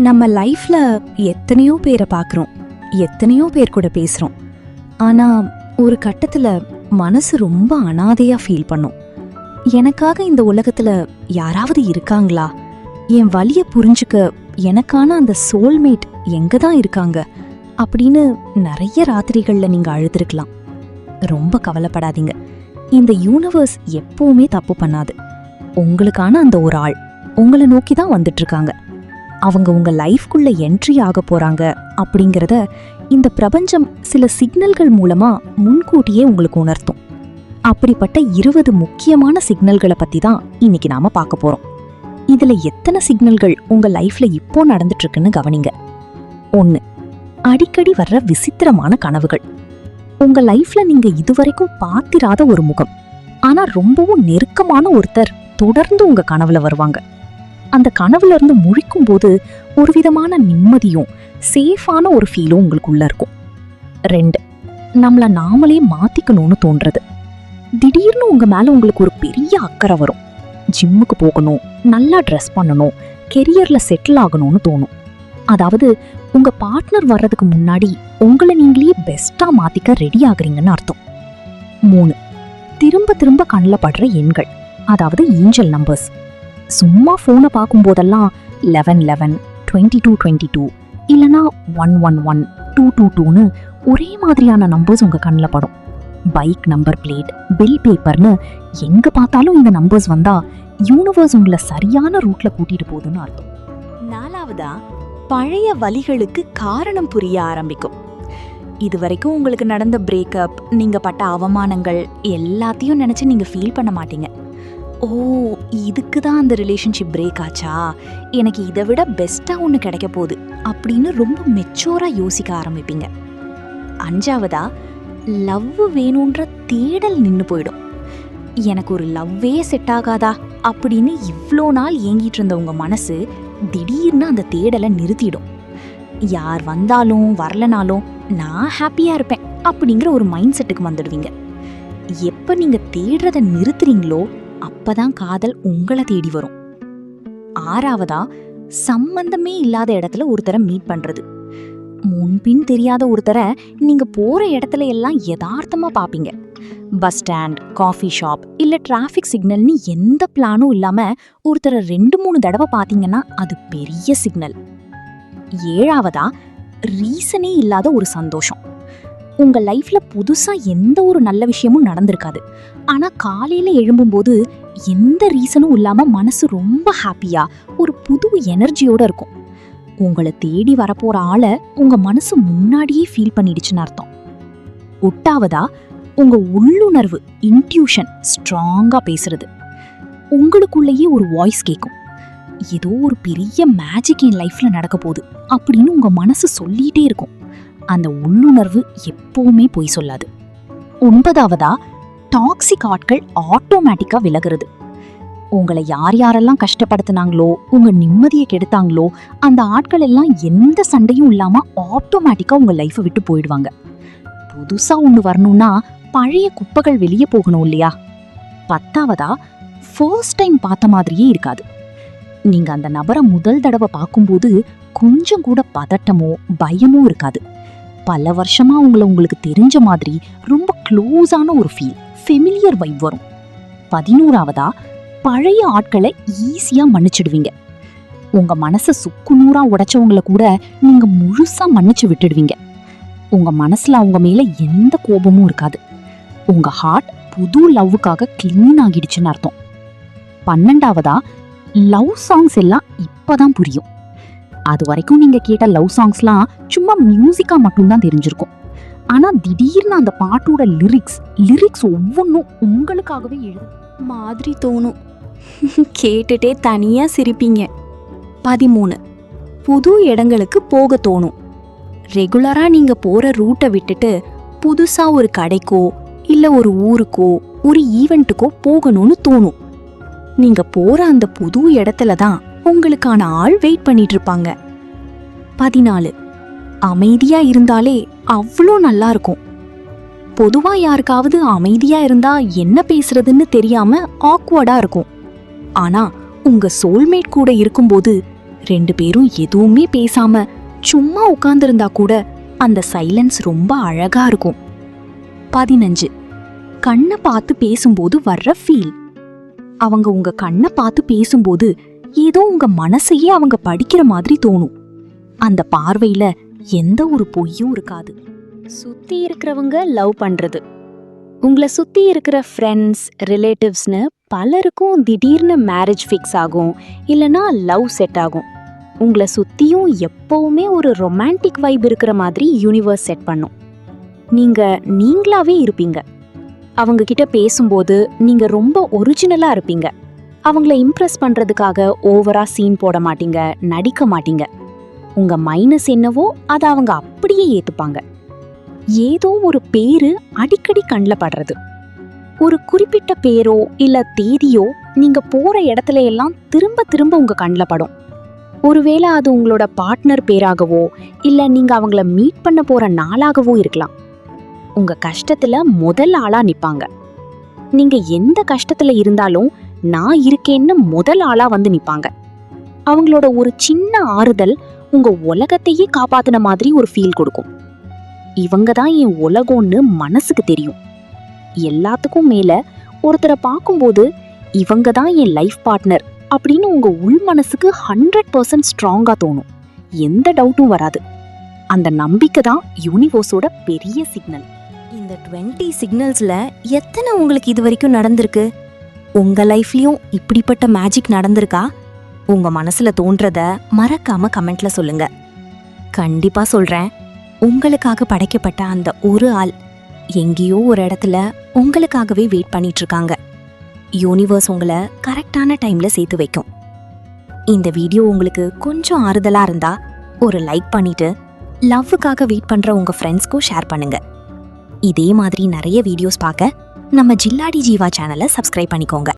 நம்ம லைஃப்ல எத்தனையோ பேரை பார்க்குறோம், எத்தனையோ பேர் கூட பேசுறோம். ஆனா ஒரு கட்டத்துல மனசு ரொம்ப அனாதையா ஃபீல் பண்ணும். எனக்காக இந்த உலகத்துல யாராவது இருக்காங்களா, என் வலிய புரிஞ்சுக்க எனக்கான அந்த சோல்மேட் எங்க தான் இருக்காங்க அப்படின்னு நிறைய ராத்திரிகள்ல நீங்க அழுதுருக்கலாம். ரொம்ப கவலைப்படாதீங்க, இந்த யூனிவர்ஸ் எப்பவுமே தப்பு பண்ணாது. உங்களுக்கான அந்த ஒரு ஆள் உங்களை நோக்கி தான் வந்துட்டு இருக்காங்க. அவங்க உங்க லைஃப்குள்ள என்ட்ரி ஆக போறாங்க அப்படிங்கிறத இந்த பிரபஞ்சம் சில சிக்னல்கள் மூலமா முன்கூட்டியே உங்களுக்கு உணர்த்தும். அப்படிப்பட்ட 20 முக்கியமான சிக்னல்களை பத்தி தான் இன்னைக்கு நாம பார்க்க போறோம். இதுல எத்தனை சிக்னல்கள் உங்க லைஃப்ல இப்போ நடந்துட்டு இருக்குன்னு கவனிங்க. 1. அடிக்கடி வர்ற விசித்திரமான கனவுகள். உங்க லைஃப்ல நீங்க இதுவரைக்கும் பார்த்திராத ஒரு முகம், ஆனா ரொம்பவும் நெருக்கமான ஒருத்தர் தொடர்ந்து உங்க கனவுல வருவாங்க. அந்த கனவுல இருந்து முழிக்கும் போது ஒரு விதமான நிம்மதியும் சேஃபான ஒரு ஃபீலும் உங்களுக்குள்ள இருக்கும். 2. நம்மள நாமளே மாத்திக்கணும்னு தோன்றது. திடீர்னு உங்க மேல உங்களுக்கு ஒரு பெரிய அக்கறை வரும். ஜிம்முக்கு போகணும், நல்லா ட்ரெஸ் பண்ணணும், கெரியர்ல செட்டில் ஆகணும்னு தோணும். அதாவது உங்க பார்ட்னர் வர்றதுக்கு முன்னாடி உங்களை நீங்களே பெஸ்டா மாத்திக்க ரெடி ஆகுறீங்கன்னு அர்த்தம். 3. திரும்ப திரும்ப கண்ணில் படுற எண்கள், அதாவது ஏஞ்சல் நம்பர்ஸ். சும்மா போனை பார்க்கும் போதெல்லாம் 1111, 2222 இல்லனா 111, 222ன்னு ஒரே மாதிரியான நம்பர்ஸ் உங்க கண்ணில் படும். பைக் நம்பர் பிளேட், பில் பேப்பர்னு எங்க பார்த்தாலும் இந்த நம்பர்ஸ் வந்தா யூனிவர்ஸ் உங்களை சரியான ரூட்ல கூட்டிட்டு போகுதுன்னு அர்த்தம். 4. பழைய வலிகளுக்கு காரணம் புரிய ஆரம்பிக்கும். இதுவரைக்கும் உங்களுக்கு நடந்த பிரேக்கப், நீங்க பட்ட அவமானங்கள் எல்லாத்தையும் நினைச்சு நீங்க ஃபீல் பண்ண மாட்டீங்க. ஓ, இதுக்கு தான் அந்த ரிலேஷன்ஷிப் பிரேக் ஆச்சா, எனக்கு இதை விட பெஸ்டா ஒன்று கிடைக்க போகுது அப்படின்னு ரொம்ப மெச்சூரா யோசிக்க ஆரம்பிப்பீங்க. 5. லவ் வேணுன்ற தேடல் நின்று போயிடும். எனக்கு ஒரு லவ்வே செட் ஆகாதா அப்படின்னு இவ்வளோ நாள் ஏங்கிட்டு இருந்த உங்க மனசு திடீர்னு அந்த தேடலை நிறுத்திடும். யார் வந்தாலும் வரலனாலும் நான் ஹாப்பியா இருப்பேன் அப்படிங்கிற ஒரு மைண்ட் செட்டுக்கு வந்துடுவீங்க. எப்ப நீங்க தேடுறத நிறுத்துறீங்களோ அப்பதான் காதல் உங்களை தேடி வரும். 6. சம்பந்தமே இல்லாத இடத்துல ஒருத்தரை மீட் பண்றது. முன்பின் தெரியாத ஒருத்தரை நீங்க போற இடத்துல எல்லாம் யதார்த்தமா பாப்பீங்க. பஸ் ஸ்டாண்ட், காஃபி ஷாப் இல்ல டிராஃபிக் சிக்னல்னு எந்த பிளானும் இல்லாம ஒருத்தரை 2-3 தடவை பாத்தீங்கன்னா அது பெரிய சிக்னல். 7. ரீசனே இல்லாத ஒரு சந்தோஷம். உங்க லைஃப்ல புதுசா எந்த ஒரு நல்ல விஷயமும் நடந்திருக்காது, ஆனா காலையில எழும்பும்போது எந்த ரீசனும் இல்லாம மனசு ரொம்ப ஹாப்பியா ஒரு புது எனர்ஜியோட இருக்கும். உங்களை தேடி வரப்போற ஆளை உங்க மனசு முன்னாடியே ஃபீல் பண்ணிடுச்சுன்னு அர்த்தம். 8. உங்க உள்ளுணர்வு, இன்ட்யூஷன் ஸ்ட்ராங்கா பேசுறது. உங்களுக்குள்ளேயே ஒரு வாய்ஸ் கேட்கும், ஏதோ ஒரு பெரிய மேஜிக் என் லைஃப்ல நடக்க போகுது அப்படின்னு உங்க மனசு சொல்லிட்டே இருக்கும். அந்த உள்ளுணர்வு எப்பவுமே பொய் சொல்லாது. 9. டாக்ஸிக் ஆட்கள் ஆட்டோமேட்டிக்கா விலகுறது. உங்களை யார் யாரெல்லாம் கஷ்டப்படுத்தினாங்களோ, உங்க நிம்மதியை கெடுத்தாங்களோ அந்த ஆட்கள் எல்லாம் எந்த சண்டையும் இல்லாம ஆட்டோமேட்டிக்கா உங்க லைஃபை விட்டு போயிடுவாங்க. புதுசா ஒண்ணு வரணும்னா பழைய குப்பைகள் வெளியே போகணும் இல்லையா? 10. ஃபர்ஸ்ட் டைம் பார்த்த மாதிரியே இருக்காது. நீங்க அந்த நபரை முதல் தடவை பார்க்கும்போது கொஞ்சம் கூட பதட்டமோ பயமோ இருக்காது. பல வருஷமா உங்களுக்கு தெரிஞ்ச மாதிரி ரொம்ப க்ளோஸான ஒரு ஃபீல், ஃபெமிலியர் வைப் வரும். 11. பழைய ஆட்களை ஈஸியா மன்னிச்சிடுவீங்க. உங்க மனசை சுக்குநூறா உடைச்சவங்களை கூட நீங்க முழுசா மன்னிச்சு விட்டுடுவீங்க. உங்க மனசுல அவங்க மேல எந்த கோபமும் இருக்காது. உங்க ஹார்ட் புது லவ்வுக்காக கிளீன் ஆகிடுச்சுன்னு அர்த்தம். 12. லவ் சாங்ஸ் எல்லாம் இப்பதான் புரியும். அது வரைக்கும் நீங்க கேட்ட லவ் சாங்ஸ்லாம் சும்மா மியூசிக்கா மட்டும்தான் தெரிஞ்சிருக்கும். ஆனா திடீர்னு அந்த பாட்டோட லிரிக்ஸ் ஒவ்வொன்றும் உங்களுக்காகவே எழுதும் மாதிரி தோணும். கேட்டுட்டே தனியா சிரிப்பீங்க. 13. புது இடங்களுக்கு போக தோணும். ரெகுலரா நீங்க போற ரூட்டை விட்டுட்டு புதுசா ஒரு கடைக்கோ இல்ல ஒரு ஊருக்கோ ஒரு ஈவெண்ட்டுக்கோ போகணும்னு தோணும். நீங்க போற அந்த புது இடத்துல தான் உங்களுக்கான ஆள் வெயிட் பண்ணிட்டு இருப்பாங்க. 14. அமைதியா இருந்தாலே அவ்வளோ நல்லா இருக்கும். பொதுவா யாருக்காவது அமைதியா இருந்தா என்ன பேசுறதுன்னு தெரியாம ஆக்வர்டா இருக்கும். ஆனா உங்க சோல்மேட் கூட இருக்கும்போது 2 பேரும் எதுவுமே பேசாம சும்மா உட்கார்ந்திருந்தா கூட அந்த சைலன்ஸ் ரொம்ப அழகா இருக்கும். 15 கண்ணை பார்த்து பேசும்போது வர்ற ஃபீல். அவங்க உங்க கண்ணை பார்த்து பேசும்போது ஏதோ உங்க மனசையே அவங்க படிக்கிற மாதிரி தோணும். அந்த பார்வையில எந்த ஒரு பொய்யும் இருக்காது. சுத்தி இருக்கிறவங்க லவ் பண்றது. உங்களை சுத்தி இருக்கிற ஃப்ரெண்ட்ஸ், ரிலேட்டிவ்ஸ்னு பலருக்கும் திடீர்னு மேரேஜ் ஃபிக்ஸ் ஆகும், இல்லனா லவ் செட் ஆகும். உங்களை சுத்தியும் எப்பவுமே ஒரு ரொமான்டிக் வைப் இருக்கிற மாதிரி யூனிவர்ஸ் செட் பண்ணும். நீங்களாவே இருப்பீங்க. அவங்க கிட்ட பேசும்போது நீங்க ரொம்ப ஒரிஜினலா இருப்பீங்க. அவங்கள இம்ப்ரெஸ் பண்றதுக்காக ஓவரா சீன் போட மாட்டீங்க, நடிக்க மாட்டீங்க. உங்க மைனஸ் என்னவோ அதை அவங்க அப்படியே ஏத்துப்பாங்க. ஏதோ ஒரு பேரு அடிக்கடி கண்ணில் படுறது. ஒரு குறிப்பிட்ட பேரோ இல்ல தேதியோ நீங்க போற இடத்துல எல்லாம் திரும்ப திரும்ப உங்க கண்ணில் படும். ஒருவேளை அது உங்களோட பார்ட்னர் பேராகவோ இல்ல நீங்க அவங்கள மீட் பண்ண போற நாளாகவோ இருக்கலாம். உங்க கஷ்டத்துல முதல் ஆளா நிப்பாங்க. நீங்க எந்த கஷ்டத்துல இருந்தாலும் நான் இருக்கேன்னு முதல் ஆளா வந்து நிப்பாங்க. அவங்களோட ஒரு சின்ன ஆறுதல் உங்க உலகத்தையே காப்பாத்தின மாதிரி ஒரு ஃபீல் கொடுக்கும். இவங்க தான் என் உலகம்னு மனசுக்கு தெரியும். எல்லாத்துக்கும் மேல ஒருத்தரை பார்க்கும்போது இவங்க தான் என் லைஃப் பார்ட்னர் அப்படின்னு உங்க உள் மனசுக்கு 100% ஸ்ட்ராங்கா தோணும். எந்த டவுட்டும் வராது. அந்த நம்பிக்கை தான் யூனிவர்ஸோட பெரிய சிக்னல். இந்த 20 சிக்னல்ஸ்ல எத்தனை உங்களுக்கு இது வரைக்கும் நடந்திருக்கு? உங்க லைஃப்லயும் இப்படிப்பட்ட மேஜிக் நடந்திருக்கா? உங்க மனசுல தோன்றத மறக்காம கமெண்ட்ல சொல்லுங்க. கண்டிப்பா சொல்றேன், உங்களுக்காக படைக்கப்பட்ட அந்த ஒரு ஆள் எங்கேயோ ஒரு இடத்துல உங்களுக்காகவே வெயிட் பண்ணிட்டு இருக்காங்க. யூனிவர்ஸ் உங்களை கரெக்டான டைம்ல சேர்த்து வைக்கும். இந்த வீடியோ உங்களுக்கு கொஞ்சம் ஆறுதலா இருந்தா ஒரு லைக் பண்ணிட்டு லவ்வுக்காக வெயிட் பண்ற உங்க ஃப்ரெண்ட்ஸ்க்கும் ஷேர் பண்ணுங்க. இதே மாதிரி நிறைய வீடியோஸ் பார்க்க நம்ம ஜில்லாடி ஜீவா சேனலை சப்ஸ்கிரைப் பண்ணிக்கோங்க.